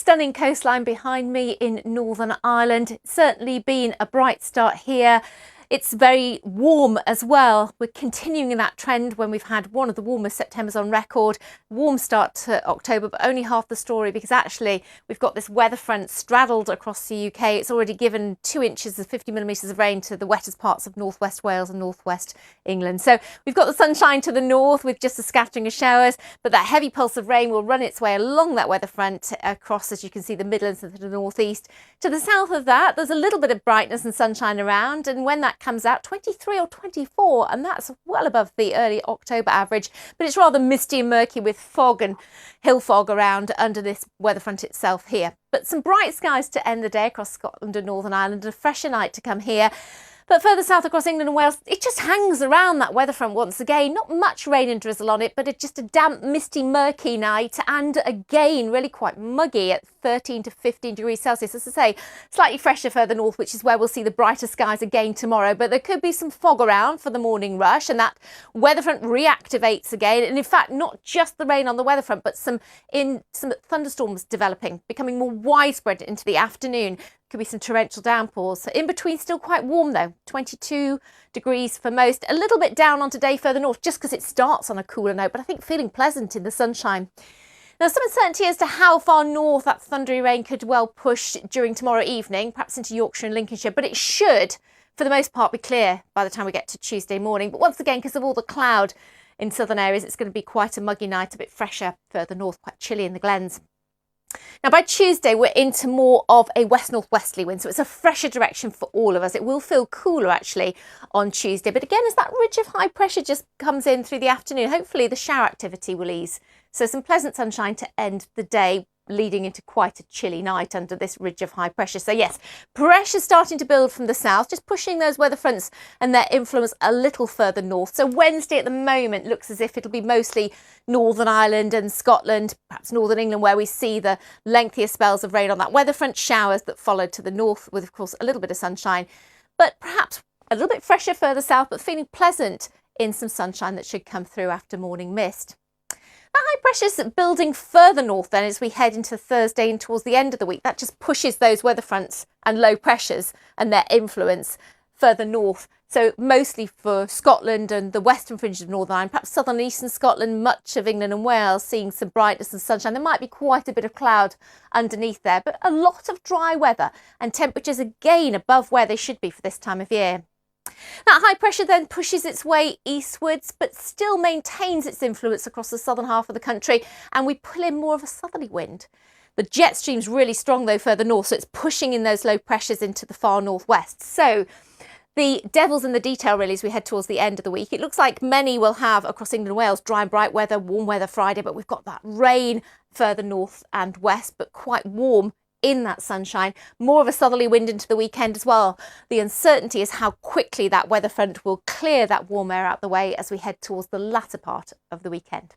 stunning coastline behind me in Northern Ireland. It's certainly been a bright start here. It's very warm as well. We're continuing that trend when we've had one of the warmest Septembers on record. Warm start to October, but only half the story, because actually we've got this weather front straddled across the UK. It's already given 2 inches of 50 millimetres of rain to the wettest parts of northwest Wales and northwest England. So we've got the sunshine to the north with just a scattering of showers, but that heavy pulse of rain will run its way along that weather front across, as you can see, the Midlands and the northeast. To the south of that, there's a little bit of brightness and sunshine around, and when that comes out, 23 or 24, and that's well above the early October average, but it's rather misty and murky with fog and hill fog around under this weather front itself here. But some bright skies to end the day across Scotland and Northern Ireland, and a fresher night to come here. But further south across England and Wales, it just hangs around that weather front once again. Not much rain and drizzle on it, but just a damp, misty, murky night. And again, really quite muggy at 13 to 15 degrees Celsius. As I say, slightly fresher further north, which is where we'll see the brighter skies again tomorrow. But there could be some fog around for the morning rush, and that weather front reactivates again. And in fact, not just the rain on the weather front, but some thunderstorms developing, becoming more widespread into the afternoon. Could be some torrential downpours. So in between, still quite warm though, 22 degrees for most. A little bit down on today further north, just because it starts on a cooler note, but I think feeling pleasant in the sunshine. Now, some uncertainty as to how far north that thundery rain could well push during tomorrow evening, perhaps into Yorkshire and Lincolnshire, but it should, for the most part, be clear by the time we get to Tuesday morning. But once again, because of all the cloud in southern areas, it's going to be quite a muggy night, a bit fresher further north, quite chilly in the glens. Now, by Tuesday, we're into more of a west-northwesterly wind, so it's a fresher direction for all of us. It will feel cooler, actually, on Tuesday. But again, as that ridge of high pressure just comes in through the afternoon, hopefully the shower activity will ease. So some pleasant sunshine to end the day, leading into quite a chilly night under this ridge of high pressure. So yes, pressure starting to build from the south, just pushing those weather fronts and their influence a little further north. So Wednesday at the moment looks as if it'll be mostly Northern Ireland and Scotland, perhaps Northern England, where we see the lengthier spells of rain on that weather front, showers that follow to the north with, of course, a little bit of sunshine, but perhaps a little bit fresher further south, but feeling pleasant in some sunshine that should come through after morning mist. That high pressure's building further north then as we head into Thursday and towards the end of the week. That just pushes those weather fronts and low pressures and their influence further north. So mostly for Scotland and the western fringe of Northern Ireland, perhaps southern and eastern Scotland, much of England and Wales, seeing some brightness and sunshine. There might be quite a bit of cloud underneath there, but a lot of dry weather and temperatures again above where they should be for this time of year. That high pressure then pushes its way eastwards, but still maintains its influence across the southern half of the country, and we pull in more of a southerly wind. The jet stream's really strong though further north, so it's pushing in those low pressures into the far northwest. So the devil's in the detail really as we head towards the end of the week. It looks like many will have across England and Wales dry and bright weather, warm weather Friday, but we've got that rain further north and west, but quite warm in that sunshine. More of a southerly wind into the weekend as well. The uncertainty is how quickly that weather front will clear that warm air out the way as we head towards the latter part of the weekend.